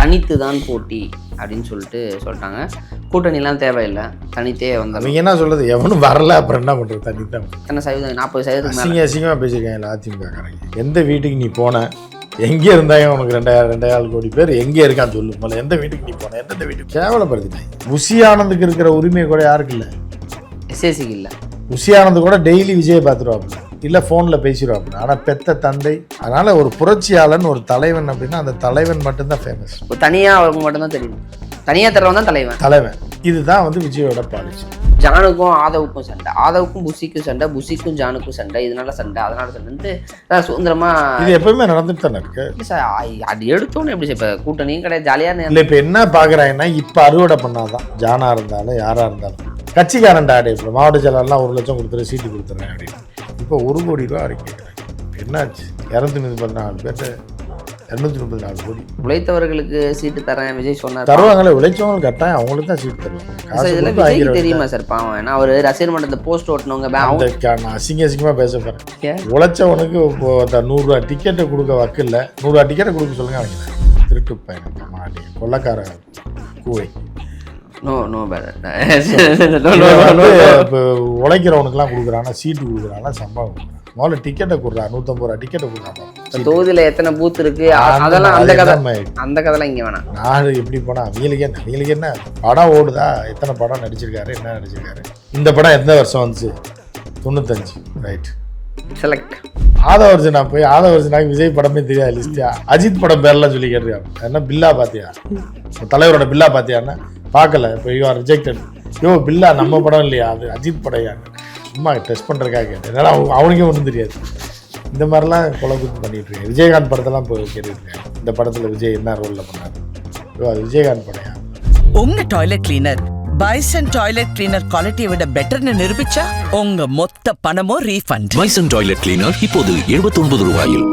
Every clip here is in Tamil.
தனித்து தான் போட்டி அப்படின்னு சொல்லிட்டாங்க. கூட்டணிலாம் தேவையில்லை, தனித்தே வந்தாங்க. நீங்கள் என்ன சொல்கிறது, எவனும் வரல அப்புறம் என்ன பண்ணுறது, தனி தான். எத்தனை சதவீதம்? 40% அசிங்கமாக பேசியிருக்காங்க அதிமுகக்காரங்க. எந்த வீட்டுக்கு நீ போன, எங்கே இருந்தாங்க உனக்கு 2,000 கோடி பேர் எங்கே இருக்கான்னு சொல்லு. முதல்ல எந்த வீட்டுக்கு நீ போன, எந்தெந்த வீட்டுக்கு கேவலப்படுத்திட்டாங்க. புஷி ஆனந்துக்கு இருக்கிற உரிமை கூட யாருக்கு இல்லை? எஸ்ஏசிக்கு இல்லை. புஷி ஆனந்து கூட டெய்லி விஜயை பார்த்துருவாப்புல, இல்லை ஃபோனில் பேசிடுவாப்புல. ஆனால் பெத்த தந்தை. அதனால் ஒரு புரட்சியாளன், ஒரு தலைவன் அப்படின்னா அந்த தலைவன் மட்டும்தான் ஃபேமஸ். தனியாக அவங்க மட்டும்தான் தெரியும். தனியாக தர்றவன் தான் தலைவன். இதுதான் விஜயோட பாலிசி. ஜானுக்கும் ஆதவுக்கும் சண்டை, ஆதவுக்கும் புஷிக்கும் சண்டை, புஷிக்கும் ஜானுக்கும் சண்டை, இதனால சண்டை அதனால சண்டைன்ட்டு சுதந்திரமா இது எப்பவுமே நடந்துட்டு தானே இருக்கு. அது எடுத்தோன்னு எப்படி சார் இப்போ கூட்டணியும் கிடையாது, ஜாலியாக இல்லை. இப்போ என்ன பார்க்குறாங்கன்னா, இப்போ அறுவடை பண்ணாதான் ஜானா இருந்தாலும் யாராக இருந்தாலும் கட்சிக்காரன்டா ஆடே. இப்போ மாவட்ட செயலாளர்லாம் 1 லட்சம் கொடுத்துரு, சீட்டு கொடுத்துறேன் அப்படின்னு. இப்போ 1 கோடி ரூபா வரைக்கும் கேட்குறாங்க. என்னாச்சு? 234 பேர்ட்டு 234 கோடி. உழைத்தவர்களுக்கு சீட்டு தரேன் விஜய் சொன்னார். தருவாங்களே, உழைச்சவங்க கட்டாயம் அவங்களுக்கு தான் சீட்டு தருவாங்க. இதெல்லாம் விஜய்க்கு தெரியுமா சார்? பாவம். ஏன்னா அவர் ரசிகர் மன்றத்தில் போஸ்ட் ஓட்டினவங்க அசிங்கமாக பேச போகிறேன். உழைச்சவனுக்கு இப்போ 100 ரூபா டிக்கெட்டை கொடுக்க வக்கில்ல. 100 ரூபா டிக்கெட்டை கொடுக்க சொல்லுங்க. அவங்க திருட்டு பையன், மாடி கொள்ளக்கார கூவை. இப்போ உழைக்கிறவனுக்குலாம் கொடுக்குறானா, சீட்டு கொடுக்குறானா, சம்பளம் கொடுக்குறான். முதல்ல டிக்கெட்டை கொடுறா, 150 ரூபா டிக்கெட்டை கொடுக்குறான். தொகுதியில் எத்தனை பூத் இருக்கு அதெல்லாம் அந்த கதைலாம் இங்கே வேணாம். நாடு எப்படி போனால் அவங்களுக்கு என்ன படம் ஓடுதா, எத்தனை படம் நடிச்சிருக்காரு, என்ன நடிச்சிருக்காரு. இந்த படம் எந்த வருஷம் வந்துச்சு? 95. Right, select. ஆதவர்ஜனா போய் ஆதவர்ஜனாக்கு விஜய் படமே தெரியாது லிஸ்டியா. அஜித் படம் பேரெல்லாம் சொல்லி கேட்டிருக்காங்க. என்ன பில்லா பார்த்தியா, தலைவரோட பில்லா பார்த்தியான்னா பார்க்கல. இப்போ யூ ஆர் ரிஜெக்டட். பில்லா நம்ம படம் இல்லையா, அது அஜித் படம். சும்மா டெஸ்ட் பண்ணுறதுக்காக கேட்டேன். அதனால் அவனுக்கே ஒன்றும் தெரியாது. இந்த மாதிரிலாம் கொலை குத்து பண்ணிட்டு இருக்கேன். விஜயகாந்த் படத்தெல்லாம் போய் கேட்டுருக்கேன். இந்த படத்தில் விஜய் என்ன ரோலில் பண்ணாரு, அது விஜயகாந்த் படையா? உங்க toilet cleaner bison toilet cleaner குவாலிட்டியை விட பெட்டர்னு நிரூபிச்சா உங்க மொத்த பணமும் ரீஃபண்ட். பைசன் டாய்லெட் கிளீனர் இப்போது 79 ரூபாயில்.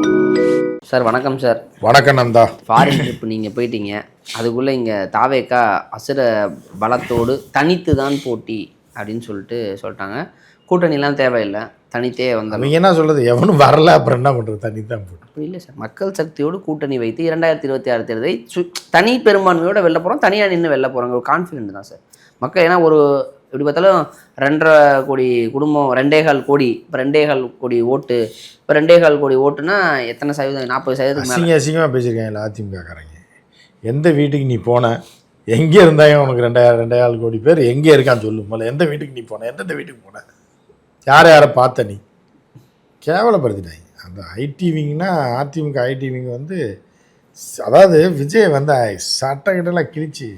சார் வணக்கம் சார். வணக்கம் நந்தா. ஃபாரின் ட்ரிப் நீங்கள் போயிட்டீங்க, அதுக்குள்ளே இங்கே தாவேக்கா அசுர பலத்தோடு தனித்து தான் போட்டி அப்படின்னு சொல்லிட்டாங்க. கூட்டணிலாம் தேவையில்லை, தனித்தே வந்தாங்க. நீங்கள் என்ன சொல்கிறது, எவனும் வரல அப்புறம் என்ன பண்ணுறது, தனி தான் போட்டு. அப்படி இல்லை சார், மக்கள் சக்தியோடு கூட்டணி வைத்து 2026 தேர்தலை தனி பெரும்பான்மையோடு வெளில போகிறோம், தனியாக நின்று வெளில போகிறாங்க. ஒரு கான்ஃபிடென்ட் தான் சார் மக்கள். ஏன்னா ஒரு எப்படி பார்த்தாலும் 2.5 கோடி குடும்பம், 2.25 கோடி, இப்போ 2.25 கோடி ஓட்டு. இப்போ 2.25 கோடி ஓட்டுனா எத்தனை சதவீதம்? 40% அசிங்கமாக பேசியிருக்காங்க அதிமுகக்காரங்க. எந்த வீட்டுக்கு நீ போன, எங்கே இருந்தாங்க உனக்கு 2.25 கோடி பேர் எங்கே இருக்கான்னு சொல்லு. முதல்ல எந்த வீட்டுக்கு நீ போன, எந்தெந்த வீட்டுக்கு போன, யாரை பார்த்த நீ? கேவலப்படுத்திட்டாங்க. அந்த ஐடிவிங்னா அதிமுக ஐடிவிங் அதாவது விஜய் சட்டை கிட்டலாம் கிழிச்சு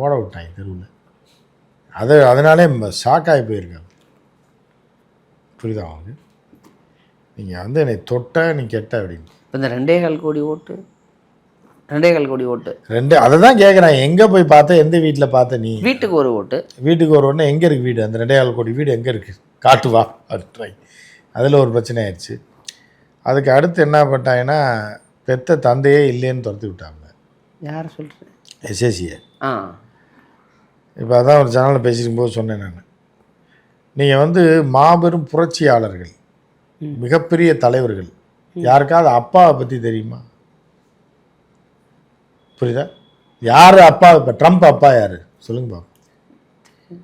ஓட விட்டாங்க தெருவில். அதனாலே ஷாக் ஆகி போயிருக்காங்க. புரியுதா அவங்க? நீங்கள் என்னை தொட்ட நீ கெட்ட அப்படின்னு. இந்த 2.25 கோடி ஓட்டு 2.25 கோடி ஓட்டு அதை தான் கேட்குறேன். எங்கே போய் பார்த்த, எந்த வீட்டில் பார்த்த நீ? வீட்டுக்கு ஒரு ஓட்டு. வீட்டுக்கு ஒரு ஓட்டுனா எங்கே இருக்குது வீடு? அந்த 2.25 கோடி வீடு எங்கே இருக்குது காட்டுவா அப்படின்றாங்க. அதில் ஒரு பிரச்சனை ஆயிடுச்சு. அதுக்கு அடுத்து என்ன பண்ணிட்டாங்கன்னா, பெத்த தந்தையே இல்லைன்னு துரத்தி விட்டாங்க. யார் சொல்கிறேன்? எஸ்எஸ்சியை. இப்போ அதான் ஒரு சேனலில் பேசிக்கும்போது சொன்னேன் நான். நீங்கள் மாபெரும் புரட்சியாளர்கள், மிகப்பெரிய தலைவர்கள், யாருக்காவது அப்பாவை பற்றி தெரியுமா? புரியுதா? யார் அப்பா? இப்போ ட்ரம்ப் அப்பா யார் சொல்லுங்க பாப்பா.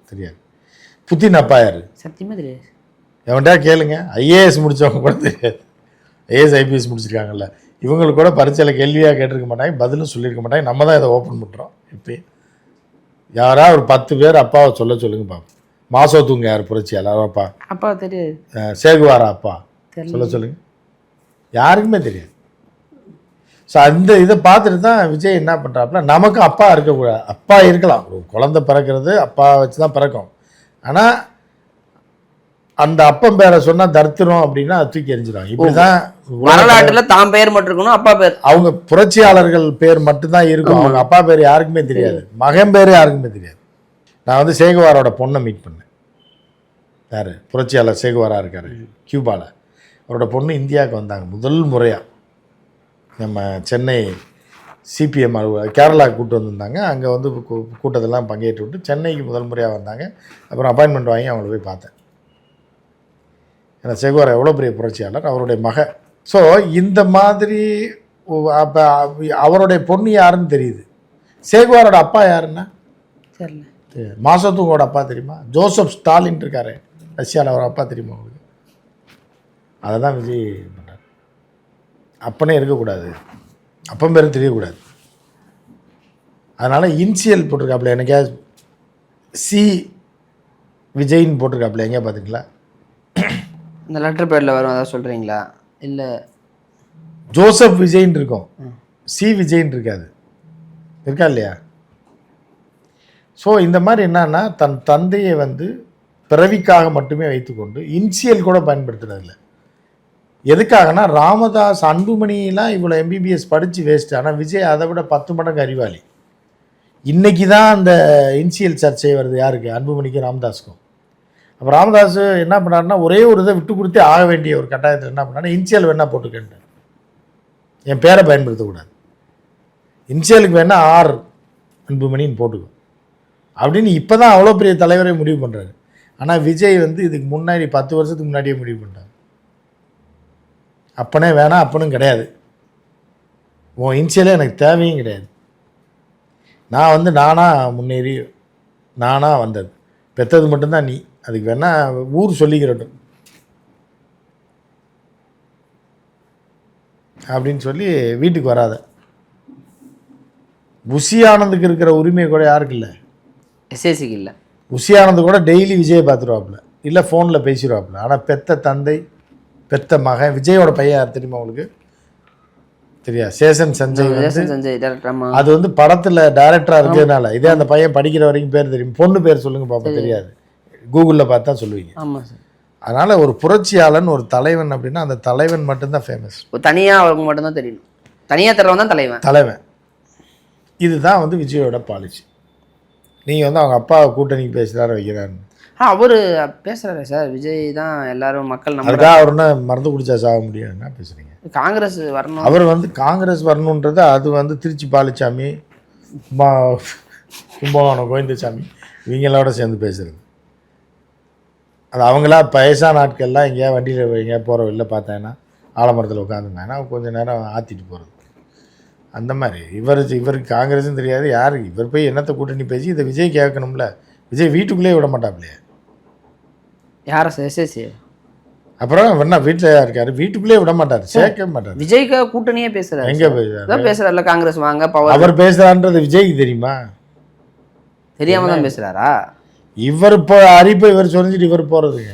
தெரியாது. புத்தின் அப்பா யார்? சத்தியமாக தெரியாது. எவன்டா கேளுங்க. ஐஏஎஸ் முடித்தவங்க கூட தெரியாது. ஐஏஎஸ் ஐபிஎஸ் முடிச்சிருக்காங்கல்ல, இவங்களுக்கு கூட பரீட்சையில் கேள்வியாக கேட்டிருக்க மாட்டாங்க, பதிலும் சொல்லியிருக்க மாட்டாங்க. நம்ம தான் இதை ஓப்பன் பண்ணுறோம். இப்போ யாரா ஒரு 10 பேர் அப்பாவை சொல்லுங்க பாப்பா. மாசோ தூங்க யார் புரட்சியாளர் அப்பா? அப்பா தெரியாது. சேகுவாரா அப்பா சொல்லுங்க. யாருக்குமே தெரியாது. ஸோ அந்த இதை பார்த்துட்டு தான் விஜய் என்ன பண்ணுறாப்புல, நமக்கு அப்பா இருக்கக்கூடாது. அப்பா இருக்கலாம், ஒரு குழந்தை பிறக்கிறது அப்பா வச்சு தான் பிறக்கும். ஆனால் அந்த அப்பன் பேரை சொன்னால் தர்த்திரம் அப்படின்னா அது தூக்கி எறிஞ்சிடும். இப்படிதான் வரலாற்றில் தான் பேர் மட்டும் இருக்கணும், அப்பா பேர். அவங்க புரட்சியாளர்கள் பேர் மட்டும்தான் இருக்கும். அவங்க அப்பா பேர் யாருக்குமே தெரியாது, மகன் பேர் யாருக்குமே தெரியாது. நான் சேகுவாரோட பொண்ணை மீட் பண்ணேன். யார்? புரட்சியாளர் சேகுவாரா இருக்கார் கியூபாவில். அவரோட பொண்ணு இந்தியாவுக்கு வந்தாங்க முதல் முறையாக. நம்ம சென்னை சிபிஎம் கேரளாவுக்கு கூப்பிட்டு வந்திருந்தாங்க. அங்கே கூட்டத்தெல்லாம் பங்கேற்று விட்டு சென்னைக்கு முதல் முறையாக வந்தாங்க. அப்புறம் அப்பாயின்மெண்ட் வாங்கி அவங்கள போய் பார்த்தேன். ஏன்னா சேகுவாரா எவ்வளோ பெரிய புரட்சியாளர், அவருடைய மக. ஸோ இந்த மாதிரி அப்போ அவருடைய பொண்ணு யாருன்னு தெரியுது. சேகுவாரோட அப்பா யாருன்னா தெரியல. மாசத்துங்கோட அப்பா தெரியுமா? ஜோசப் ஸ்டாலின் இருக்காரு ரஷ்யாவில், அவர் அப்பா தெரியுமா உங்களுக்கு? அதை தான் விஜய் பண்ணுறாரு. அப்பனே இருக்கக்கூடாது, அப்பன் பேரும் தெரியக்கூடாது. அதனால் இன்சியல் போட்டிருக்காப்புல, எனக்கே சி விஜய்ன்னு போட்டிருக்காப்புல, எங்கேயா பார்த்துங்களா? இந்த லெட்டர் பேடில் வரும், அதான் சொல்கிறீங்களா? இல்லை, ஜோசப் விஜய்ன்னு இருக்கும், சி விஜய்ன்னு இருக்காது, இருக்கா இல்லையா? ஸோ இந்த மாதிரி என்னன்னா, தன் தந்தையை வந்து பிறவிக்காக மட்டுமே வைத்துக்கொண்டு இன்சியல் கூட பயன்படுத்துனதில்ல. எதுக்காகனா, ராமதாஸ் அன்புமணியெலாம் இவ்வளோ எம்பிபிஎஸ் படித்து வேஸ்ட்டு. ஆனால் விஜய் அதை விட 10 மடங்கு அறிவாளி. இன்றைக்கி தான் அந்த இன்சியல் சர்ச்சை வருது, யாருக்கு? அன்புமணிக்கும் ராமதாஸுக்கும். அப்போ ராமதாஸ் என்ன பண்ணாருன்னா, ஒரே ஒரு இதை விட்டு கொடுத்தே ஆக வேண்டிய ஒரு கட்டாயத்தில் என்ன பண்ணாருன்னா, இன்சியல் வேணால் போட்டுக்கேன்ட்டு, என் பேரை பயன்படுத்தக்கூடாது, இன்சியலுக்கு வேணால் ஆர் அன்புமணின்னு போட்டுக்கும் அப்படின்னு இப்போ தான் அவ்வளோ பெரிய தலைவரை முடிவு பண்ணுறாரு. ஆனால் விஜய் வந்து இதுக்கு முன்னாடி 10 வருஷத்துக்கு முன்னாடியே முடிவு பண்ணுறாரு. அப்பனே வேணாம், அப்பனும் கிடையாது, உன் இன்சியலே எனக்கு தேவையும் கிடையாது, நான் வந்து நானாக முன்னேறி நானாக வந்தது, பெற்றது மட்டும்தான் நீ, அதுக்கு வேணால் ஊர் சொல்லிக்கிறட்டும் அப்படின்னு சொல்லி வீட்டுக்கு வராத. புஷி ஆனந்துக்கு இருக்கிற உரிமை கூட யாருக்கு இல்லை? எஸ்ஏசிக்கு இல்லை. புஷி ஆனந்து கூட டெய்லி விஜயை பார்த்துருவாப்புல, இல்லை ஃபோனில் பேசிடுவாப்புல. ஆனால் பெத்த தந்தை, பெத்த மகன், விஜயோட பையன் யார் தெரியுமா உங்களுக்கு? தெரியா? சேஷன் சஞ்சய் அது வந்து படத்தில் டைரக்டராக இருக்கிறதுனால, இதே அந்த பையன் படிக்கிற வரைக்கும் பேர் தெரியும். பொண்ணு பேர் சொல்லுங்க பாப்பா, தெரியாது, கூகுளில் பார்த்தா சொல்லுவீங்க. ஆமாம் சார். அதனால் ஒரு புரட்சியாளன், ஒரு தலைவன் அப்படின்னா அந்த தலைவன் மட்டும்தான் ஃபேமஸ். தனியாக அவங்க மட்டும்தான் தெரியணும், தனியாக தரவன் தான் தலைவன். இதுதான் வந்து விஜயோட பாலிசி. நீங்கள் வந்து அவங்க அப்பா கூட்டணிக்கு பேசுகிறாரு வைக்கிறாருன்னு அவர் பேசுகிறாரு சார். விஜய் தான் எல்லாரும் மக்கள் நம்ம, அதுக்காக அவர் என்ன மருந்து குடிச்சா சாக முடியும்? என்ன பேசுகிறீங்க? காங்கிரஸ் வரணும், அவர் வந்து காங்கிரஸ் வரணுன்றது அது வந்து திருச்சி பாலிச்சாமி, கும்பகோணம் கோவிந்தசாமி இவங்களோட சேர்ந்து பேசுகிறது. அது அவங்களா வயசான நாட்கள்லாம் எங்கேயா வண்டியில் எங்கேயா போகிற வெளில பார்த்தேன்னா ஆலமரத்தில் உட்காந்துருந்தாங்கன்னா கொஞ்சம் நேரம் ஆற்றிட்டு போகிறது. அந்த மாதிரி இவருக்கு காங்கிரஸும் தெரியாது, யாருக்கு இவர் போய் என்னத்தை கூட்டணி பேசி இதை விஜய் கேட்கணும்ல. விஜய் வீட்டுக்குள்ளேயே விட மாட்டாப்லையே. யாரை சார்? எஸ்எஸ்சி. அப்புறம் என்ன வீட்டில் இருக்காரு, வீட்டுக்குள்ளேயே விட மாட்டார், சேர்க்க மாட்டார். விஜய்க்கு கூட்டணியே பேசுறாரு. எங்கே பேசுறாரு? பேசுறாருல, காங்கிரஸ் வாங்க பவர். அவர் பேசுறான்றது விஜய்க்கு தெரியுமா? தெரியாம தான் பேசுறாரா? இவர் இப்போ அரிப்பை இவர் சொரிஞ்சிட்டு இவர் போகிறதுங்க,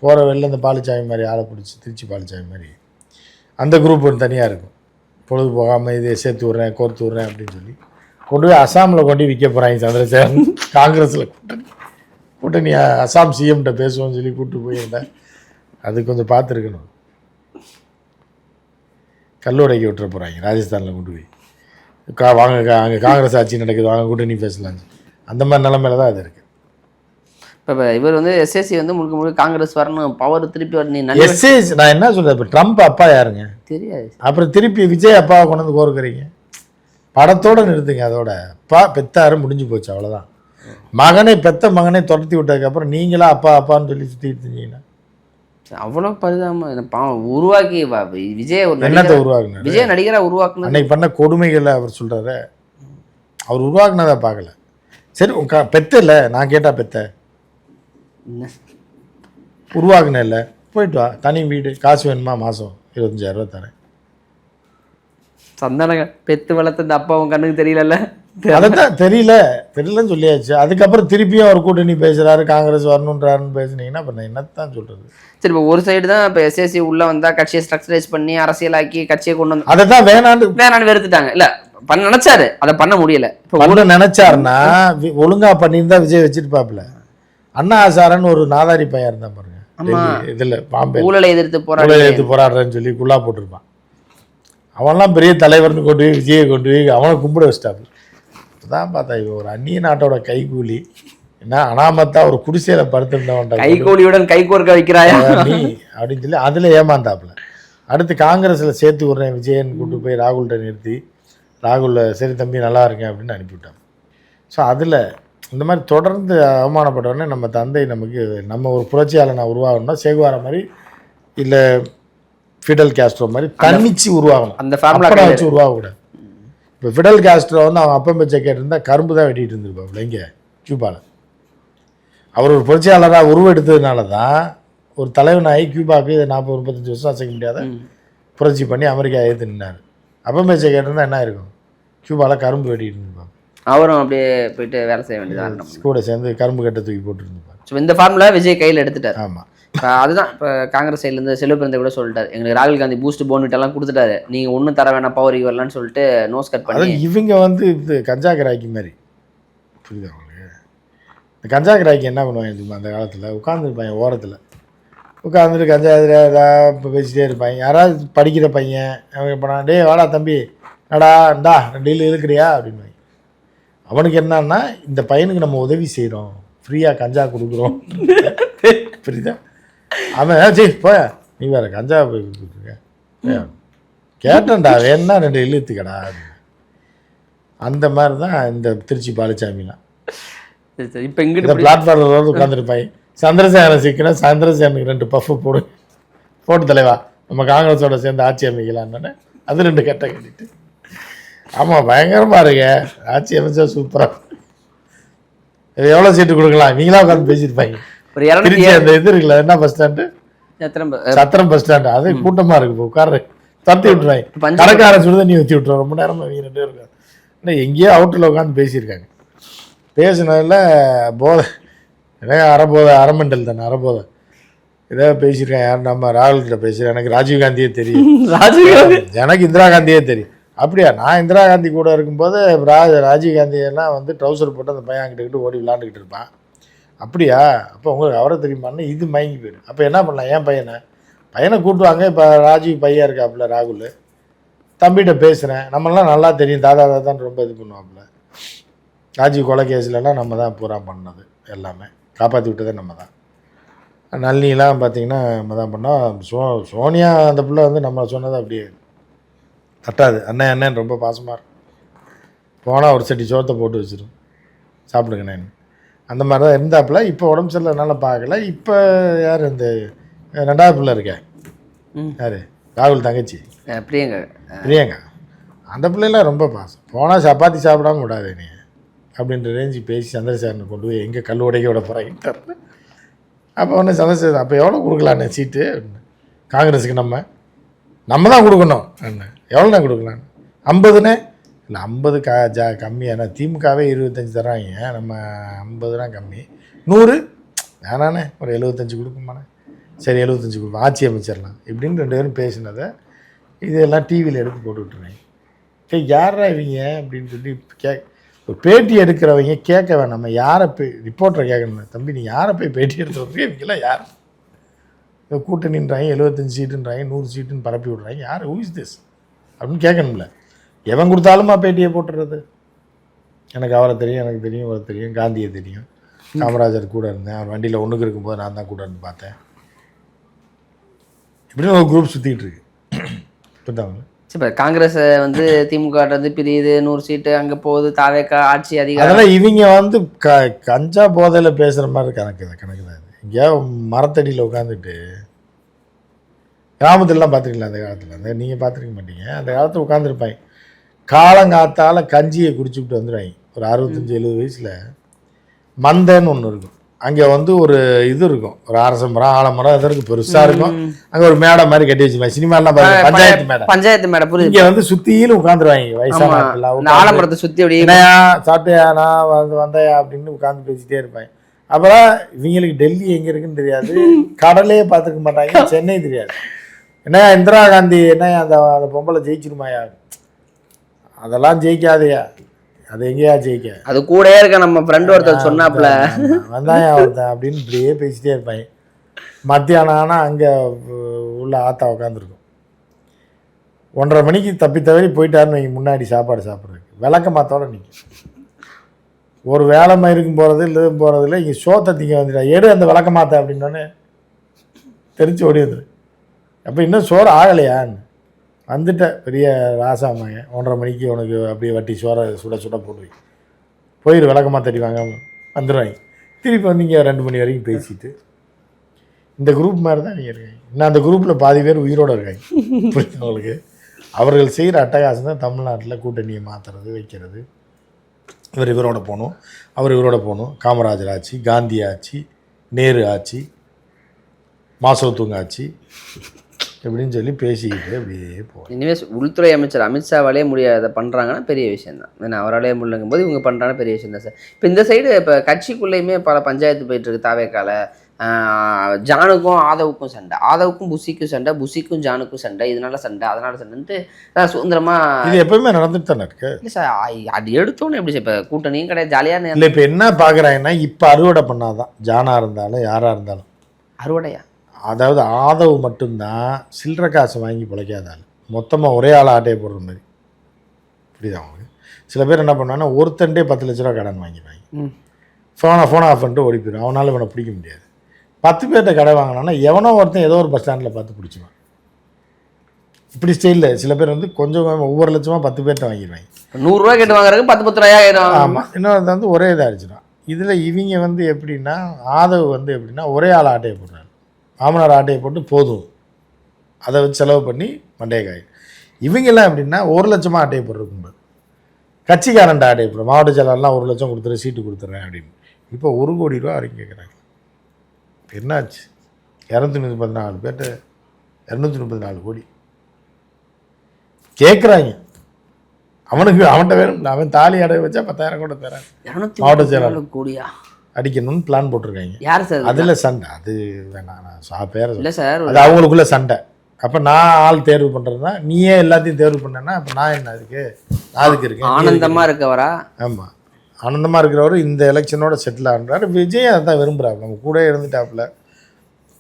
போகிற வெளில இந்த பாலிச்சாமி மாதிரி ஆளை பிடிச்சி, திருச்சி பாலிச்சாமி மாதிரி அந்த குரூப் ஒன்று தனியாக இருக்கும். பொழுது போகாமல் இதை சேர்த்து விட்றேன், கோர்த்து விட்றேன் அப்படின்னு சொல்லி கொண்டு போய் அசாமில் கொண்டு விற்க போகிறாங்க. சந்திரசேகரன் காங்கிரஸில் கூட்டணி அசாம் சிஎம்கிட்ட பேசுவோம்னு சொல்லி கூப்பிட்டு போயிருந்தேன். அது கொஞ்சம் பார்த்துருக்கணும். கல்லுடைக்கி விட்டுற போகிறாங்க ராஜஸ்தானில் கொண்டு போய், வாங்க அங்கே காங்கிரஸ் ஆட்சி நடக்குது, வாங்க கூட்டணி பேசலான்னு. அந்த மாதிரி நிலைமையில தான் அது இருக்குது. இப்போ இவர் வந்து எஸ்எஸ்சி வந்து முழுக்க காங்கிரஸ் வரணும், பவர் திருப்பி வரணும். எஸ்எஸ்சி நான் என்ன சொல்கிறேன், இப்போ ட்ரம்ப் அப்பா யாருங்க? தெரியாது. அப்புறம் திருப்பி விஜய் அப்பாவை கொண்டு வந்து கோருக்குறீங்க. படத்தோடு நிறுத்துங்க. அதோட அப்பா பெத்தாரு, முடிஞ்சு போச்சு, அவ்வளோதான். மகனை பெத்த மகனை துரத்தி விட்டதுக்கப்புறம் நீங்களா அப்பா அப்பான்னு சொல்லி சுற்றிட்டு இருந்தீங்கன்னா அவ்வளோ பரிதாபம் உருவாக்கி விஜய் ஒரு என்னத்தை உருவாக்குனாரு? விஜய் நடிகராக உருவாக்குன அன்னைக்கு பண்ண கொடுமைகளை அவர் சொல்கிறாரு. அவர் உருவாக்குனதை பார்க்கல. சரி பெத்த இல்லை, நான் கேட்டால் பெத்த உருவாக்குன இல்லை, போயிட்டு வா, தனி வீடு, காசு வேணுமா, மாதம் 25,000 தரேன். சந்தானங்க பெத்து வளர்த்த இந்த அப்பாவும் கண்ணுக்கு தெரியல. அதைத்தான் தெரியலன்னு சொல்லியாச்சு. அதுக்கப்புறம் திருப்பியும் அவர் கூட்டணி பேசுகிறாரு, காங்கிரஸ் வரணுன்றாருன்னு பேசுனீங்கன்னா இப்போ நான் என்னத்தான் சொல்கிறது? சரி, இப்போ ஒரு சைடு தான் இப்போ எஸ்எஸ்சி உள்ளே வந்தால் கட்சியை ஸ்ட்ரக்சரைஸ் பண்ணி அரசியலாக்கி கட்சியை கொண்டு வந்து அதை தான் வேணான்னு வெறுத்துட்டாங்க. இல்லை பண்ண நினச்சாரு, அதை பண்ண முடியல. இப்போ பண்ண நினச்சாருன்னா ஒழுங்காக பண்ணியிருந்தா விஜய் வச்சுருப்பாப்புல. அண்ணா ஹசாரன்னு ஒரு நாதாரி பையன் இருந்தான் பாருங்க, இதில் பாம்பே, ஊழலை எதிர்த்து போராடுறேன்னு சொல்லி குள்ளா போட்டிருப்பான். அவன்லாம் பெரிய தலைவர்னு கொண்டு போய் விஜயை கொண்டு போய் அவனை கும்பிட வச்சிட்டாப்பு. தான் பார்த்தா இவன் ஒரு அந்நிய நாட்டோட கைகூலி, என்ன அனாமத்தா ஒரு குடிசையில படுத்திருந்தவன் கைகூலியுடன் கைகோர்க்க வைக்கிறாயா நீ அப்படின்னு சொல்லி அதில் ஏமாந்தாப்புல. அடுத்து காங்கிரஸில் சேர்த்து விட்றேன் விஜயன் கூட்டு போய் ராகுல்கிட்ட நிறுத்தி, ராகுலில் சரி தம்பி நல்லா இருக்கேன் அப்படின்னு அனுப்பிவிட்டான். ஸோ அதில் இந்த மாதிரி தொடர்ந்து அவமானப்பட்டோடனே நம்ம தந்தை நம்ம ஒரு புரட்சியாளனை உருவாகணும்னா சேகுவார மாதிரி இல்லை ஃபிடல் கேஸ்ட்ரோ மாதிரி தன்னிச்சு உருவாகணும். அந்த ஃபார்முலா அப்படம் வச்சு உருவாகக்கூடாது. இப்போ ஃபிடல் கேஸ்ட்ரோ வந்து அவன் அப்பம் பச்சை கேட்டிருந்தால் கரும்பு தான் வெட்டிகிட்டு இருந்திருப்பாப்புல இங்கே கியூபாவில். அவர் ஒரு புரட்சியாளராக உருவெடுத்ததுனால தான் ஒரு தலைவனாகி கியூபாவுக்கு 40-35 வருஷம் அசைக்க முடியாத புரட்சி பண்ணி அமெரிக்கா எதிர்த்து நின்னார். அப்பம் பச்சை கேட்டிருந்தா என்ன இருக்கும்? கியூபாவில் கரும்பு வெட்டிகிட்டு இருந்திருப்பாங்க. அவரும் அப்படியே போயிட்டு வேலை செய்ய வேண்டியதான் கூட சேர்ந்து கரும்பு கட்டை தூக்கி போட்டுருந்துருப்பாங்க. ஸோ இந்த ஃபார்முலா விஜய் கையில் எடுத்துட்டார். ஆமாம். இப்போ அதுதான் இப்போ காங்கிரஸ் சைட்லேருந்து செல்வப்பிரந்தை கூட சொல்லிட்டாரு, எங்களுக்கு ராகுல் காந்தி பூஸ்ட் போன்விட்டெல்லாம் கொடுத்துட்டாரு, நீங்கள் ஒன்றும் தர வேணாம் பவர் வரலான்னு சொல்லிட்டு நோஸ் கட் பண்ணி. இவங்க வந்து இது கஞ்சா கிராக்கி மாதிரி புரியுதா உங்களுக்கு? இந்த கஞ்சா கிராக்கி என்ன பண்ணுவாங்க அந்த காலத்தில்? உட்காந்துருப்பாங்க ஓரத்தில், உட்காந்துட்டு கஞ்சா இப்போ பேசிட்டே இருப்பாங்க. யாராவது படிக்கிற பையன் அவங்க இப்போ நான் டே வாடா தம்பி நடா இந்தா 2 இழு இழுக்கிறியா அப்படின்னு. அவனுக்கு என்னன்னா இந்த பையனுக்கு நம்ம உதவி செய்கிறோம், ஃப்ரீயாக கஞ்சா கொடுக்குறோம். புரியுதா? அவன் சரி போய நீ வேறு கஞ்சா போய் கொடுத்துருக்க கேட்டேன்டா வேணா 2 இழுத்துக்கடா. அந்த மாதிரி தான் இந்த திருச்சி பாலசாமிலாம். இப்போ இங்கிட்ட பிளாட்ஃபார்மில் வந்து உட்காந்துருப்பாங்க. சந்திரசேகரன் சிக்கனா சந்திரசேகரனுக்கு 2 பஃப் போட்டு தலைவா நம்ம காங்கிரஸோட சேர்ந்து ஆட்சி அமைக்கலான்னு அது 2 கட்டை கட்டிட்டு. ஆமாம் பயங்கரமாக இருக்க ஆட்சி அமைச்சா சூப்பராக. எவ்வளோ சீட்டு கொடுக்கலாம் நீங்களாம் உட்காந்து பேசியிருப்பாங்க. ஒரு திருச்சி அந்த இது இருக்குல்ல என்ன பஸ் ஸ்டாண்டு, சத்திரம் பஸ் ஸ்டாண்டு, அது கூட்டமாக இருக்கு. இப்போ உட்கார தட்டி விட்டுருவாங்க. கடைக்கார சுடுதான் நீ ஊற்றி விட்டுருவோம். ரொம்ப நேரமாக அவங்க 2 பேரும் இருக்காங்க. ஆனால் எங்கேயோ அவுட்டில் உட்காந்து பேசியிருக்காங்க. பேசினதில் போதை அரைமண்டல் தானே அரைபோதை ஏதாவது பேசியிருக்கேன். யார் நம்ம ராகுல்கிட்ட பேசுகிறேன். எனக்கு ராஜீவ்காந்தியே தெரியும், எனக்கு இந்திரா காந்தியே தெரியும். அப்படியா? நான் இந்திரா காந்தி கூட இருக்கும்போது ராஜீவ்காந்தியெல்லாம் வந்து ட்ரௌசர் போட்டு அந்த பையன் கிட்டக்கிட்டு ஓடி விளாண்டுக்கிட்டு இருப்பான். அப்படியா? அப்போ உங்களுக்கு அவரை தெரியுமான்னு இது மயங்கி போயிடும். அப்போ என்ன பண்ணலாம்? என் பையனை கூட்டுவாங்க. இப்போ ராஜீவ் பையன் இருக்காப்புல ராகுல், தம்பிகிட்ட பேசுகிறேன், நம்மளாம் நல்லா தெரியும், தாதா தான் ரொம்ப இது பண்ணுவாப்புல. ராஜீவ் கொலை கேஸ்லலாம் நம்ம தான் பூரா பண்ணது, எல்லாமே காப்பாற்றி விட்டதே நம்ம தான். நளினிலாம் பார்த்திங்கன்னா நம்ம தான் பண்ணோம். சோனியா அந்த பிள்ளை வந்து நம்ம சொன்னதை அப்படியே தட்டாது. அண்ணன் ரொம்ப பாசமாக இருக்கும். போனால் ஒரு சட்டி சோத்தை போட்டு வச்சிடும், சாப்பிடுங்கண்ணே. அந்த மாதிரி தான் இருந்தாப்புல. இப்போ உடம்பு சரியில்லைனால பார்க்கல. இப்போ யார் இந்த 2வது பிள்ளை இருக்கேன் யார்? ராகுல் தங்கச்சி பிரியங்கா. அந்த பிள்ளைலாம் ரொம்ப பாசம். போனால் சப்பாத்தி சாப்பிடாம விடாது நீ அப்படின்ற ரேஞ்சு பேசி சந்திரசேகரனை கொண்டு போய் எங்கே கல் உடைக்க விட போகிறாங்க. அப்போ ஒன்று சந்திரசேகரன் அப்போ எவ்வளோ கொடுக்கலான்னு சீட்டு காங்கிரஸுக்கு நம்ம தான் கொடுக்கணும். எவ்வளோண்ணே கொடுக்கலாம்? 50ண்ணே. இல்லை 50 கம்மியாண்ணா. திமுகவே 25 தராங்க, நம்ம 50 கம்மி. 100 வேணாண்ணே, ஒரு 75 கொடுக்குமாண்ணே. சரி 75 கொடுப்போம், ஆட்சி அமைச்சிடலாம் இப்படின்னு 2 பேரும் பேசினதை இதெல்லாம் டிவியில் எடுத்து போட்டு விட்டுருவாங்க. யாரா இவங்க அப்படின்னு சொல்லி ஒரு பேட்டி எடுக்கிறவங்க கேட்க வேணாம். யாரை ரிப்போர்ட்டரை கேட்கணும், தம்பி நீ யாரை போய் பேட்டி எடுத்துறதுக்கு? இவங்கெல்லாம் யார்? கூட்டணின்றாங்க, 75 சீட்டுன்றாங்க, 100 சீட்டுன்னு பரப்பி விட்றாங்க. யார்? ஹூ இஸ் திஸ் அப்படின்னு கேட்கணும்ல. எவன் கொடுத்தாலுமா பேட்டியை போட்டுறது? எனக்கு அவரை தெரியும், எனக்கு தெரியும், அவரை தெரியும், காந்தியை தெரியும், காமராஜர் கூட இருந்தேன், அவர் வண்டியில் ஒன்றுக்கு இருக்கும்போது நான் தான் கூட இருந்து பார்த்தேன். இப்படின்னு ஒரு குரூப் சுற்றிக்கிட்டு இருக்கு. புரியுதாங்க? இப்போ காங்கிரஸ் வந்து திமுக பிரியுது, 100 சீட்டு அங்கே போகுது, தாவேக்கா ஆட்சி அதிகாரம். அதனால் இவங்க வந்து கஞ்சா போதையில் பேசுகிற மாதிரி கணக்கு தான் இது. இங்கே மரத்தடியில் உட்காந்துட்டு கிராமத்துலலாம் பார்த்துருக்கீங்களா? அந்த காலத்தில் அந்த நீங்கள் பார்த்துருக்க மாட்டீங்க. அந்த காலத்தில் உட்காந்துருப்பாங்க, காலங்காத்தால் கஞ்சியை குடிச்சுக்கிட்டு வந்துடுவாங்க. ஒரு 65-70 வயசில் மந்தன்னு ஒன்று இருக்கும். அங்கே வந்து ஒரு இது இருக்கும், ஒரு அரச மரம் ஆலமரம் அது இருக்குது, பெருசாக இருக்கும். அங்கே ஒரு மேடை மாதிரி கட்டி வச்சுருப்பாங்க. சினிமாலாம் பஞ்சாயத்து மேடை புரியுது. இங்கே வந்து சுற்றிலும் உட்காந்துருவாங்க வயசான ஆலமரத்தை சுற்றி அப்படியே சாப்பிட்டையா நான் வந்தையா அப்படின்னு உட்காந்து பேசிகிட்டே இருப்பாங்க. அப்புறம் இவங்களுக்கு டெல்லி எங்கே இருக்குன்னு தெரியாது, கடலே பார்த்துருக்க மாட்டாங்க, சென்னை தெரியாது. என்னையா இந்திரா காந்தி என்னையா அந்த பொம்பளை ஜெயிச்சிருமாயா? அதெல்லாம் ஜெயிக்காதையா, அது எங்கேயா ஜெயிக்க? அது கூடயே இருக்க நம்ம ஃப்ரெண்ட் ஒருத்தர் சொன்னாப்புல வந்தாயா ஒருத்தன் அப்படின்னு இப்படியே பேசிட்டே இருப்பாங்க. மத்தியானம் ஆனால் அங்கே உள்ள ஆத்தா உட்காந்துருக்கும். 1:30 மணிக்கு தப்பி தவறி போயிட்டாருன்னு வைங்க, முன்னாடி சாப்பாடு சாப்பிட்றதுக்கு விளக்க மாத்தோட நிற்கும். ஒரு வேலை மயிருக்கும் போகிறது இல்லை போகிறது இல்லை, இங்கே சோத்தை திங்க வந்துட்டா எடு அந்த விளக்க மாத்த அப்படின்னோடனே தெரிஞ்சு ஓடி வந்துடு. அப்போ இன்னும் சோறு ஆகலையான்னு வந்துட்ட பெரிய ராசாமாங்க. 1:30 மணிக்கு உனக்கு அப்படியே வட்டி சோறை சுட போட்டு போயிரு விளக்கமாக தட்டி வாங்க வந்துடுவாங்க. திருப்பி வந்து இங்கே 2 மணி வரைக்கும் பேசிட்டு இந்த குரூப் மாதிரி தான் நீங்கள் இருக்கீங்க. இன்னும் அந்த குரூப்பில் பாதி பேர் உயிரோடு இருக்காங்க. புரியுது உங்களுக்கு? அவர்கள் செய்கிற அட்டகாசம் தான் தமிழ்நாட்டில் கூட்டணியை மாற்றுறது வைக்கிறது. இவரோட போகணும், அவர் இவரோட போகணும். காமராஜர் ஆட்சி, காந்தி ஆட்சி, நேரு ஆட்சி, மாசோத்துங்க ஆட்சி எப்படின்னு சொல்லி பேசிக்கிட்டு அப்படியே போகும். இனிமேல் உள்துறை அமைச்சர் அமித்ஷாவாலே முடியாத பண்ணுறாங்கன்னா பெரிய விஷயம் தான். ஏன்னா அவராலே முடியலங்கும் போது இவங்க பண்ணுறாங்கன்னா பெரிய விஷயம் தான் சார். இப்போ இந்த சைடு இப்போ கட்சிக்குள்ளேயுமே பல பஞ்சாயத்து போயிட்டுருக்கு. தாவேக்கால ஜானுக்கும் ஆதவுக்கும் சண்டை, ஆதவுக்கும் புஷிக்கும் சண்டை, புஷிக்கும் ஜானுக்கும் சண்டை, இதனால சண்டை அதனால சண்டைன்ட்டு சுதந்திரமாக இது எப்பவுமே நடந்துட்டு தானே இருக்கு. இல்லை சார், அது எடுத்தோன்னு எப்படி சார் இப்போ கூட்டணியும் கிடையாது, ஜாலியாக இல்லை. இப்போ என்ன பார்க்குறாங்கன்னா, இப்போ அறுவடை பண்ணாதான் ஜானாக இருந்தாலும் யாராக இருந்தாலும் அறுவடையா. அதாவது ஆதவு மட்டும்தான் சில்லற காசு வாங்கி பிழைக்காதாள், மொத்தமாக ஒரே ஆள் ஆட்டையை போடுற மாதிரி. புரியுதா அவங்களுக்கு? சில பேர் என்ன பண்ணாங்கன்னா ஒருத்தண்டே 10 லட்ச ரூபா கடன் வாங்கிடுவாங்க. ஃபோன் ஆஃப் பண்ணிட்டு ஓடி போயிடும். அவனால் இவனை பிடிக்க முடியாது. 10 பேர்கிட்ட கடை வாங்கினான்னா எவனோ ஒருத்தன் ஏதோ ஒரு பஸ் ஸ்டாண்டில் பார்த்து பிடிச்சிவான். இப்படி ஸ்டைலில் சில பேர் வந்து கொஞ்சம் ஒவ்வொரு லட்சமாக 10 பேர்கிட்ட வாங்கிடுவாங்க. 100 ரூபா கேட்டு வாங்குறதுக்கு 10 ரூபாயாயிரம். ஆமாம். இன்னொரு வந்து ஒரே இதாக அடிச்சிடும். இதில் இவங்க வந்து எப்படின்னா, ஆதவு வந்து எப்படின்னா ஒரே ஆள் ஆட்டையை போடுறாரு. மாமனார் ஆட்டையை போட்டு போதும், அதை வச்சு செலவு பண்ணி மண்டைய காய். இவங்கெல்லாம் எப்படின்னா 1 லட்சமாக ஆட்டையை போடுறதுக்கும்போது கட்சிக்காரன்ட்ட ஆட்டையை போடுறோம். மாவட்ட செயலாளர்லாம் 1 லட்சம் கொடுத்துறேன், சீட்டு கொடுத்துட்றேன் அப்படின்னு. இப்போ 1 கோடி ரூபா வரைக்கும் கேட்குறாங்க. என்னாச்சு? 234 பேர்ட்ட 234 கோடி கேட்குறாங்க. அவன்கிட்ட வேணும். அவன் தாலி அடைய வச்சா 10,000 கூட தரான். மாவட்ட செயலாளர் கோடியா அடிக்கணும்னு பிளான் போட்டிருக்காங்க. யார் சார்? அதில் சண்டை. அது வேணாம், நான் பேர இல்லை சார், அது அவங்களுக்குள்ள சண்டை. அப்போ நான் ஆள் தேர்வு பண்ணுறதுனா நீயே எல்லாத்தையும் தேர்வு பண்ணேன்னா அப்போ நான் என்ன அதுக்கு அதுக்கு இருக்கேன். ஆனந்தமாக இருக்கவரா? ஆமாம், ஆனந்தமாக இருக்கிறவர் இந்த எலெக்ஷனோட செட்டில் ஆகிறாரு. விஜய் அதை தான் விரும்புகிறாரு. நம்ம கூட இருந்துட்டாப்புல.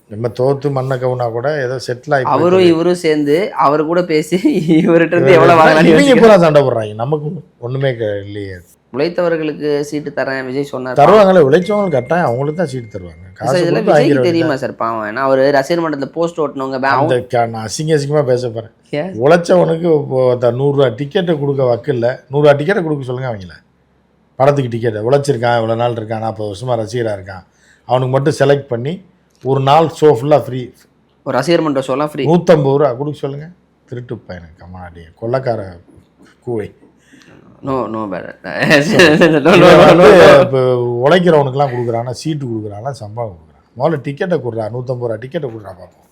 நம்ம தோத்து மண்ணை கவுனா கூட ஏதோ செட்டில் ஆகி அவரும் இவரும் சேர்ந்து அவர் கூட பேசி இவர்கிட்ட இருந்து எவ்வளோ வாங்கலாம். இவங்க பூரா சண்டை போடுறாங்க. நமக்கு ஒன்றுமே இல்லையே. உழைத்தவர்களுக்கு சீட்டு தரேன் விஜய் சொன்னார். தருவாங்களே, உழைச்சவங்களுக்கு கட்டாயம் அவங்களுக்கு தான் சீட்டு தருவாங்க. இதெல்லாம் விஜய்க்கு தெரியுமா சார்? பாவம். ஏன்னா அவர் ரசிகர் மன்றத்தில் போஸ்ட் ஓட்டினவங்க நான் அசிங்கமாக பேச போகிறேன். உழைச்சவனுக்கு இப்போ 100 ரூபா டிக்கெட்டை கொடுக்க வக்கில்ல. 100 ரூபா டிக்கெட்டை கொடுக்க சொல்லுங்க அவங்கள. படத்துக்கு டிக்கெட்டை உழைச்சிருக்கான், இவ்வளோ நாள் இருக்கான், 40 வருஷமாக ரசிகராக இருக்கான், அவனுக்கு மட்டும் செலக்ட் பண்ணி ஒரு நாள் ஷோ ஃபுல்லாக ஃப்ரீ. ஒரு ரசிகர் மன்றம் ஷோலாம் ஃப்ரீ. 150 ரூபா கொடுக்க சொல்லுங்கள். திருட்டு பையனுக்கு கம்மாடி கொள்ளக்கார கூவை. No no bad. இப்போ உழைக்கிறவனுக்குலாம் கொடுக்குறான்னா, சீட்டு கொடுக்குறான்னா, சம்பளம் கொடுக்குறான். முதல்ல டிக்கெட்டை கொடுறா, 150 ரூபா டிக்கெட்டை கொடுறா பார்ப்போம்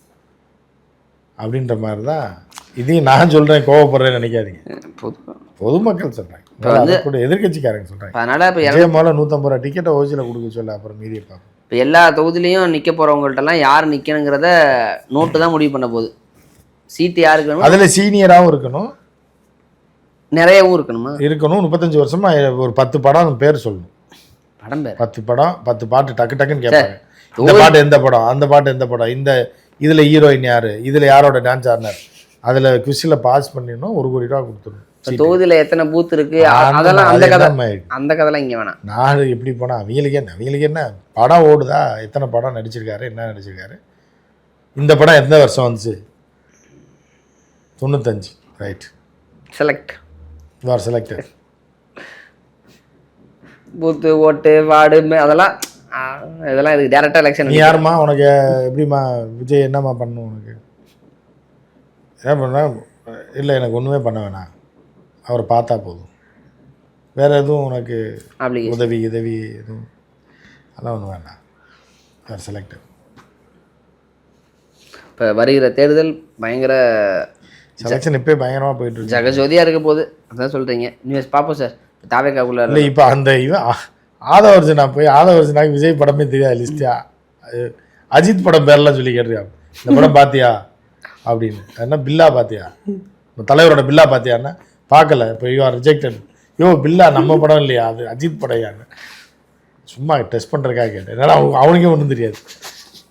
அப்படின்ற மாதிரி தான். இதையும் நான் சொல்கிறேன், கோவப்படுறேன்னு நினைக்காதீங்க. பொதுமக்கள் சொல்கிறேன், கூட எதிர்கட்சிக்காரங்க சொல்கிறேன். அதனால் இப்போ முதல்ல 150 ரூபா டிக்கெட்டை ஓசியில் கொடுக்க சொல்ல, அப்புறம் மீதியை பார்ப்போம். இப்போ எல்லா தொகுதியிலையும் நிற்க போகிறவங்கள்ட்டலாம் யார் நிற்கணுங்கிறத நோட்டு தான் முடிவு பண்ண போகுது. சீட்டு யாருக்கு வேணும், அதில் சீனியராகவும் இருக்கணும், நிறையவும் இருக்கணுமா இருக்கணும். 35 வருஷமாக ஒரு 10 படம் பேர் சொல்லணும். படம் பேர் 10 படம் 10 பாட்டு டக்கு டக்குன்னு கேட்பாங்க. இந்த பாட்டு எந்த படம், அந்த பாட்டு எந்த படம், இந்த இதில் ஹீரோயின் யார், இதில் யாரோட டான்ஸ் ஆடினார், அதில் குவிஸில் பாஸ் பண்ணிடணும். 1 கோடி ரூபா கொடுத்துடணும். தொகுதியில் எத்தனை பூத் இருக்கு அதெல்லாம் அந்த கதைலாம் இங்கே வேணாம். நாடு எப்படி போனால் அவங்களுக்கு என்ன படம் ஓடுதா, எத்தனை படம் நடிச்சிருக்காரு, என்ன நடிச்சிருக்காரு, இந்த படம் எந்த வருஷம் வந்துச்சு, 95 ரைட், செலக்ட் யுவர் செலக்டட். பூத்து ஓட்டு வார்டு அதெல்லாம் இதெல்லாம் இதுக்கு டேரெக்டாக எலெக்ஷன். நீ யாருமா, உனக்கு எப்படிம்மா விஜய் என்னம்மா பண்ணணும், உனக்கு என்ன பண்ண? இல்லை எனக்கு ஒன்றுமே பண்ண வேணாம், அவரை பார்த்தா போதும், வேறு எதுவும் உனக்கு உதவி எதுவும் அதெல்லாம் ஒன்றும் வேண்டாம், யுவர் செலக்டட். இப்போ வருகிற தேர்தல் பயங்கர செலெக்ஷன் இப்போ பயங்கரமாக போயிட்டு ஜெகஜோதியாக இருக்க போகுது. அதான் சொல்கிறீங்க. நியூஸ் பார்ப்போம் சார். தாவேக்காக்குள்ள இல்லை. இப்போ அந்த இவன் ஆதவர்ஜனா போய் ஆதவர்ஜனாக்கு விஜய் படமே தெரியாது லிஸ்டியா, அஜித் படம் பேரெல்லாம் சொல்லி கேட்டிருக்கா, இந்த படம் பார்த்தியா அப்படின்னு. என்ன பில்லா பார்த்தியா, தலைவரோட பில்லா பார்த்தியான்னா பார்க்கல, இப்போ யூ ஆர் ரிஜெக்டட். பில்லா நம்ம படம் இல்லையா, அது அஜித் படம் யான்னு சும்மா டெஸ்ட் பண்ணுறதுக்காக கேட்டேன். என்னால் அவனுக்கே ஒன்றும் தெரியாது.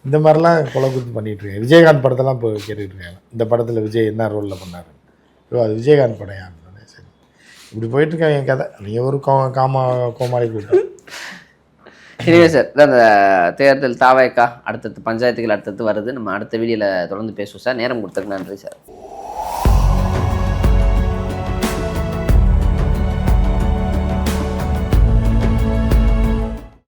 இந்த மாதிரிலாம் கொலை குத்து பண்ணிகிட்டு இருக்கேன். விஜயகாந்த் படத்தெல்லாம் இப்போ கேட்டுக்கிட்டு இருக்காங்க, இந்த படத்தில் விஜய் என்ன ரோலில் பண்ணார், அது விஜயகாந்த் படம் யாருன்னு. சரி, இப்படி போயிட்டுருக்காங்க என் கதை. நீங்கள் ஒரு கோமாளி கூட்டம். எனவே சார், அந்த தேர்தல் தாவேக்கா அடுத்தடுத்து பஞ்சாயத்துகள் அடுத்தடுத்து வருது. நம்ம அடுத்த வீடியோவில் தொடர்ந்து பேசுவோம் சார். நேரம் கொடுத்ததுக்கு நன்றி சார்.